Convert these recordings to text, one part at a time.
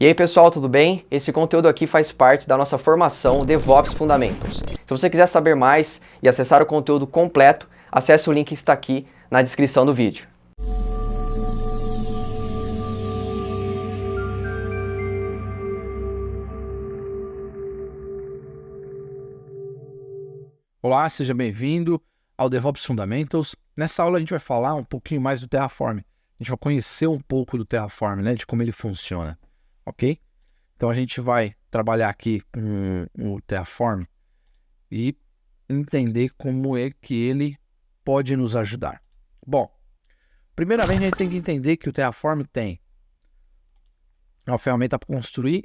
E aí pessoal, tudo bem? Esse conteúdo aqui faz parte da nossa formação DevOps Fundamentals. Se você quiser saber mais e acessar o conteúdo completo, acesse o link que está aqui na descrição do vídeo. Olá, seja bem-vindo ao DevOps Fundamentals. Nessa aula a gente vai falar um pouquinho mais do Terraform. A gente vai conhecer um pouco do Terraform, né, de como ele funciona, ok? Então a gente vai trabalhar aqui com o Terraform e entender como é que ele pode nos ajudar. Bom, primeiramente a gente tem que entender que o Terraform tem uma ferramenta para construir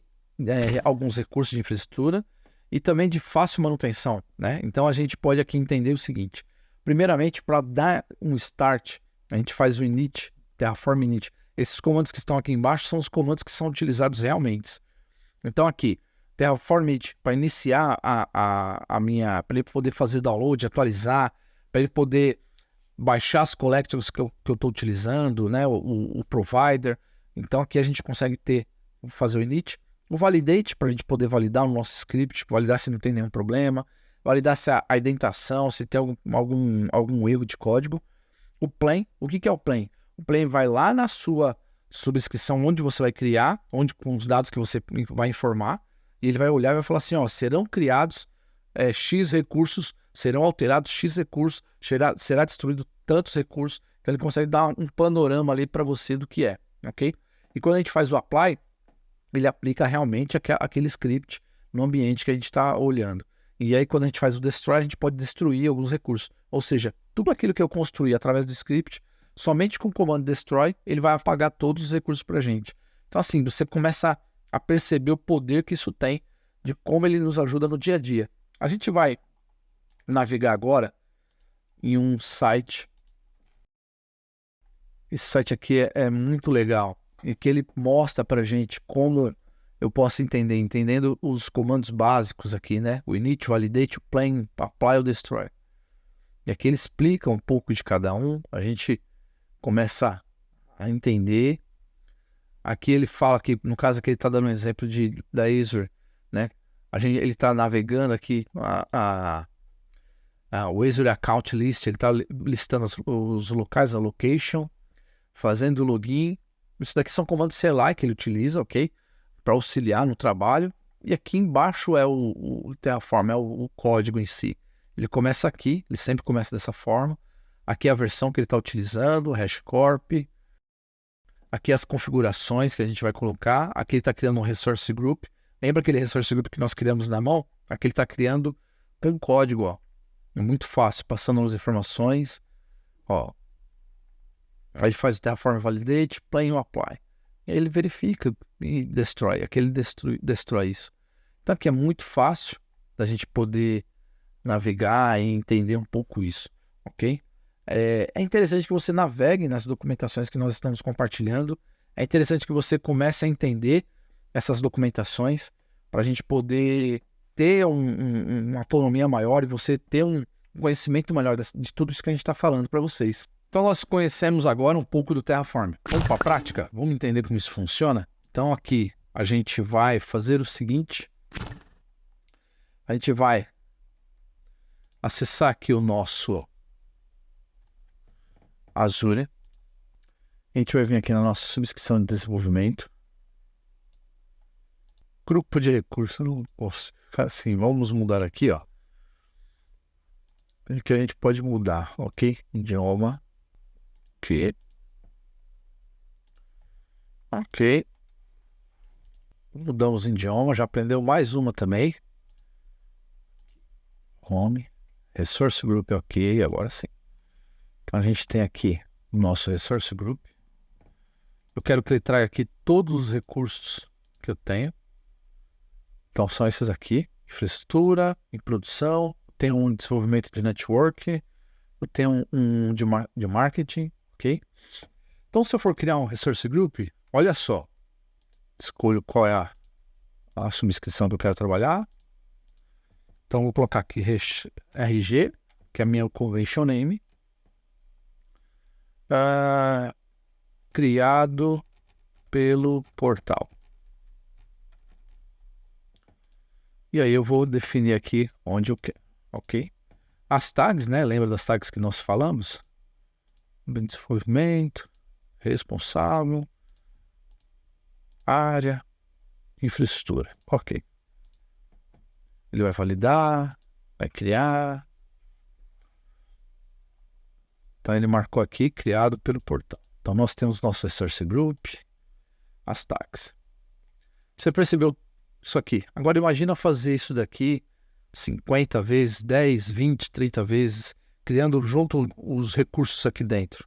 alguns recursos de infraestrutura e também de fácil manutenção, né? Então a gente pode aqui entender o seguinte: primeiramente, para dar um start, a gente faz o init, Terraform init. Esses comandos que estão aqui embaixo são os comandos que são utilizados realmente. Então aqui, Terraform init, para iniciar para ele poder fazer download, atualizar, para ele poder baixar as collectors que eu estou utilizando, né? O provider. Então aqui a gente consegue fazer o init. O validate, para a gente poder validar o nosso script, validar se não tem nenhum problema, validar se a indentação, se tem algum erro de código. O plain, o que é o plain? O plain vai lá na sua subscrição, onde você vai criar, com os dados que você vai informar, e ele vai olhar e vai falar assim, ó, serão criados X recursos, serão alterados X recursos, será destruído tantos recursos. Então ele consegue dar um panorama ali para você do que é, ok? E quando a gente faz o apply, ele aplica realmente aquele script no ambiente que a gente está olhando. E aí, quando a gente faz o destroy, a gente pode destruir alguns recursos. Ou seja, tudo aquilo que eu construí através do script, somente com o comando destroy, ele vai apagar todos os recursos para a gente. Então, assim, você começa a perceber o poder que isso tem, de como ele nos ajuda no dia a dia. A gente vai navegar agora em um site. Esse site aqui é muito legal. E que ele mostra pra gente como eu posso entendendo os comandos básicos aqui, né? O init, validate, o plain, apply ou destroy. E aqui ele explica um pouco de cada um, a gente começa a entender. Aqui ele fala que, no caso aqui ele está dando um exemplo da Azure, né? Ele está navegando aqui o Azure Account List, ele está listando os locais, a location, fazendo o login. Isso daqui são comandos CLI que ele utiliza, ok? Para auxiliar no trabalho. E aqui embaixo é o Terraform, é o código em si. Ele começa aqui, ele sempre começa dessa forma. Aqui é a versão que ele está utilizando, HashiCorp. Aqui as configurações que a gente vai colocar. Aqui ele está criando um Resource Group. Lembra aquele Resource Group que nós criamos na mão? Aqui ele está criando com código, ó. É muito fácil, passando as informações, ó. Aí faz o Terraform Validate, Plain ou Apply. E aí ele verifica e destrói. Aqui ele destrói isso. Então aqui é muito fácil da gente poder navegar e entender um pouco isso, ok? É interessante que você navegue nas documentações que nós estamos compartilhando. É interessante que você comece a entender essas documentações para a gente poder ter uma autonomia maior e você ter um conhecimento melhor de tudo isso que a gente está falando para vocês. Então nós conhecemos agora um pouco do Terraform. Vamos para a prática? Vamos entender como isso funciona? Então aqui a gente vai fazer o seguinte. A gente vai acessar aqui o nosso Azure. A gente vai vir aqui na nossa subscrição de desenvolvimento. Grupo de recursos, não posso ficar assim. Vamos mudar aqui, ó. Que a gente pode mudar, ok? Idioma. Ok. Mudamos o idioma, já aprendeu mais uma também. Home. Resource Group, ok, agora sim. Então a gente tem aqui o nosso Resource Group. Eu quero que ele traga aqui todos os recursos que eu tenho. Então são esses aqui. Infraestrutura, em produção. Tem um desenvolvimento de network. Eu tenho um de marketing, ok? Então, se eu for criar um Resource Group, olha só. Escolho qual é a subscrição que eu quero trabalhar. Então, vou colocar aqui RG, que é a minha Convention Name. Criado pelo portal. E aí eu vou definir aqui onde eu quero, ok? As tags, né? Lembra das tags que nós falamos? Desenvolvimento, responsável, área, infraestrutura. Ok. Ele vai validar, vai criar. Então ele marcou aqui, criado pelo portal. Então nós temos nosso resource group, as tags. Você percebeu isso aqui? Agora imagina fazer isso daqui 50 vezes, 10, 20, 30 vezes, criando junto os recursos aqui dentro.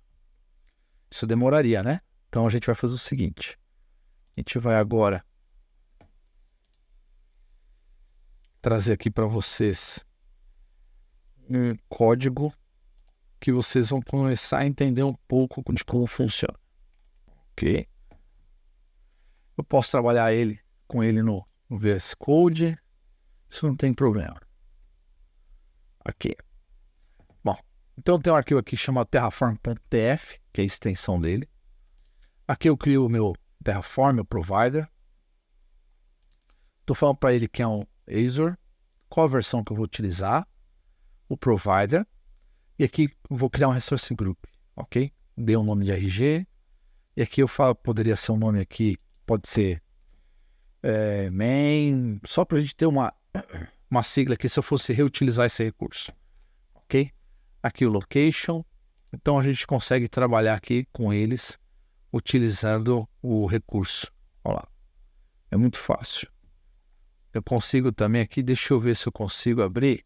Isso demoraria, né? Então a gente vai fazer o seguinte. A gente vai agora trazer aqui para vocês um código que vocês vão começar a entender um pouco de como funciona. Ok? Eu posso trabalhar com ele no VS Code. Isso não tem problema. Aqui. Bom, então tem um arquivo aqui chamado terraform.tf, que é a extensão dele. Aqui eu crio o meu Terraform, meu provider. Estou falando para ele que é um Azure, qual a versão que eu vou utilizar, o provider, e aqui eu vou criar um resource group, ok? Dei um nome de RG, e aqui eu falo, poderia ser um nome aqui, pode ser main, só para a gente ter uma sigla aqui se eu fosse reutilizar esse recurso, ok? Aqui o location, então a gente consegue trabalhar aqui com eles utilizando o recurso, olha lá, é muito fácil. Eu consigo também aqui, deixa eu ver se eu consigo abrir.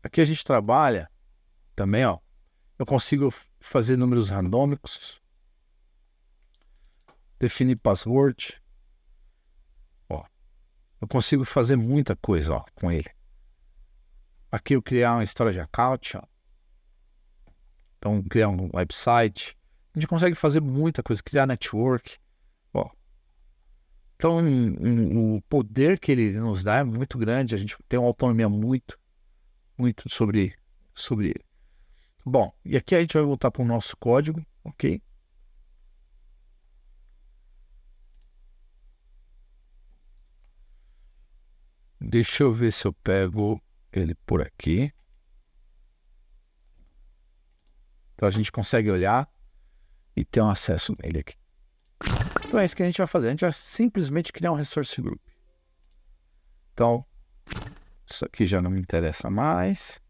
Aqui a gente trabalha também, ó. Eu consigo fazer números randômicos, definir password. Ó, eu consigo fazer muita coisa, ó, com ele. Aqui eu criar uma storage account, ó. Então, criar um website. A gente consegue fazer muita coisa, criar network. Ó. Então, o poder que ele nos dá é muito grande. A gente tem uma autonomia muito sobre ele. Bom, e aqui a gente vai voltar para o nosso código, ok? Deixa eu ver se eu pego ele por aqui. Então a gente consegue olhar e ter um acesso nele aqui. Então é isso que a gente vai fazer. A gente vai simplesmente criar um resource group. Então, isso aqui já não me interessa mais.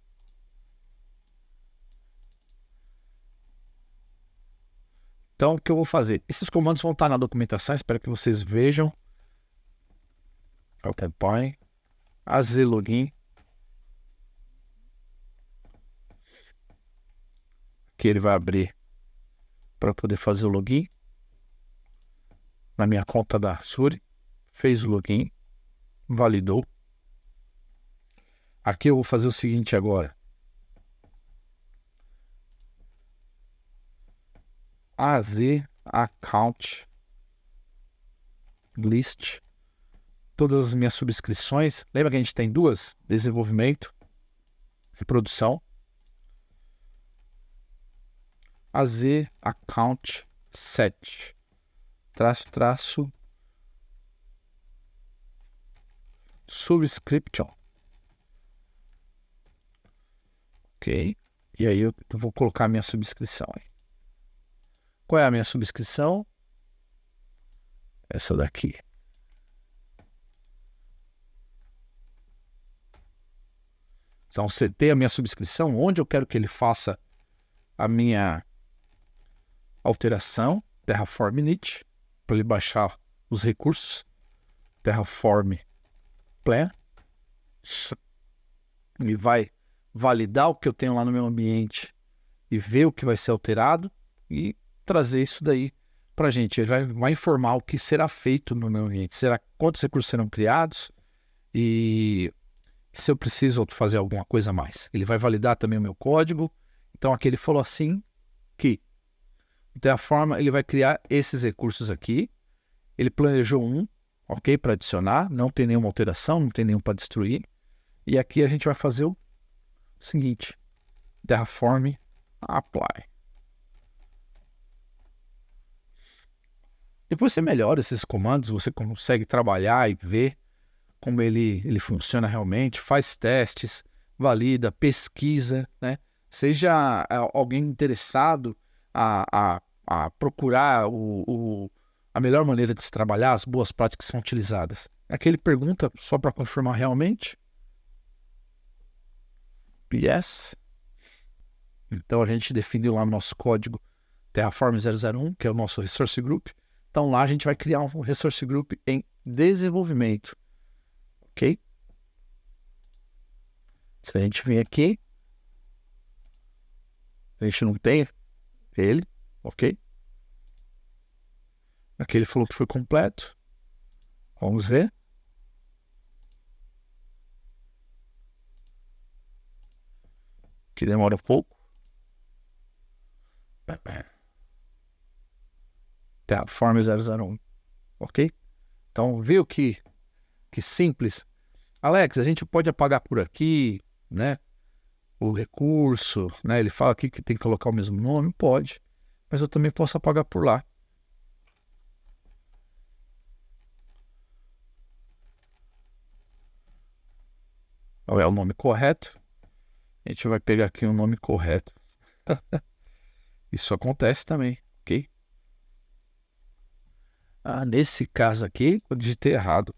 Então, o que eu vou fazer? Esses comandos vão estar na documentação, espero que vocês vejam. Põe AZ login. Que ele vai abrir para poder fazer o login. Na minha conta da Suri. Fez o login. Validou. Aqui eu vou fazer o seguinte agora. AZ account list. Todas as minhas subscrições. Lembra que a gente tem duas? Desenvolvimento e produção. AZ account set. Traço. Subscription. Ok. E aí eu vou colocar a minha subscrição aí. Qual é a minha subscrição? Essa daqui. Então, setei a minha subscrição, onde eu quero que ele faça a minha alteração, Terraform init, para ele baixar os recursos, Terraform plan, ele vai validar o que eu tenho lá no meu ambiente e ver o que vai ser alterado e trazer isso daí para a gente. Ele vai informar o que será feito no meu ambiente, quantos recursos serão criados e se eu preciso fazer alguma coisa a mais. Ele vai validar também o meu código. Então aqui ele falou assim que o Terraform ele vai criar esses recursos aqui. Ele planejou um, ok, para adicionar. Não tem nenhuma alteração, não tem nenhum para destruir. E aqui a gente vai fazer o seguinte. Terraform apply. Depois você melhora esses comandos, você consegue trabalhar e ver como ele funciona realmente, faz testes, valida, pesquisa, né? Seja alguém interessado a procurar a melhor maneira de se trabalhar, as boas práticas que são utilizadas. Aqui ele pergunta só para confirmar realmente. Yes. Então a gente definiu lá no nosso código Terraform 001, que é o nosso Resource Group. Então lá a gente vai criar um Resource Group em desenvolvimento. Ok? Se a gente vir aqui, a gente não tem ele, ok? Aqui ele falou que foi completo. Vamos ver. Que demora um pouco. Terraform 001, ok? Então viu que simples? Alex, a gente pode apagar por aqui, né? O recurso, né? Ele fala aqui que tem que colocar o mesmo nome, pode. Mas eu também posso apagar por lá. É o nome correto. A gente vai pegar aqui o nome correto. Isso acontece também, ok? Nesse caso aqui, eu digitei errado.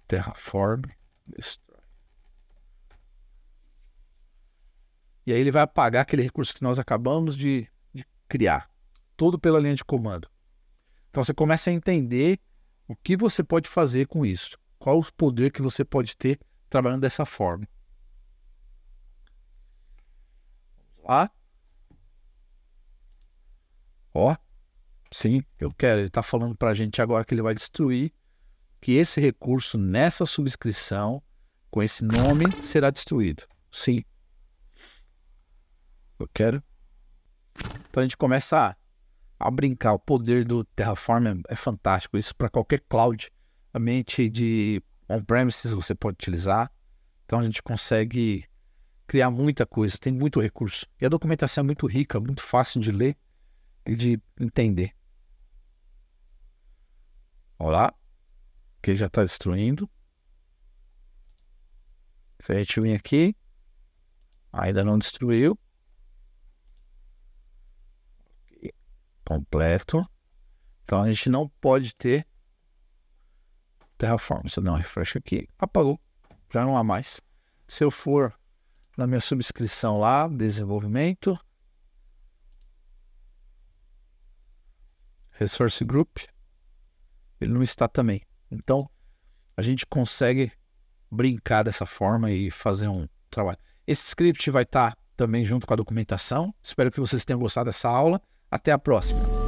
Terraform Destroy. E aí ele vai apagar aquele recurso que nós acabamos de criar. Tudo pela linha de comando. Então você começa a entender o que você pode fazer com isso. Qual o poder que você pode ter trabalhando dessa forma. Vamos lá. Ó. Sim, eu quero. Ele está falando para a gente agora que ele vai destruir, que esse recurso nessa subscrição, com esse nome, será destruído. Sim. Eu quero. Então a gente começa a brincar. O poder do Terraform é fantástico. Isso para qualquer cloud, ambiente de on-premises você pode utilizar. Então a gente consegue criar muita coisa. Tem muito recurso. E a documentação é muito rica, muito fácil de ler e de entender. Olha lá, que ele já está destruindo. Se a gente vir aqui, ainda não destruiu. Completo. Então a gente não pode ter Terraform. Se eu dar um refresh aqui, apagou. Já não há mais. Se eu for na minha subscrição lá, desenvolvimento, Resource Group, ele não está também. Então, a gente consegue brincar dessa forma e fazer um trabalho. Esse script vai estar também junto com a documentação. Espero que vocês tenham gostado dessa aula. Até a próxima.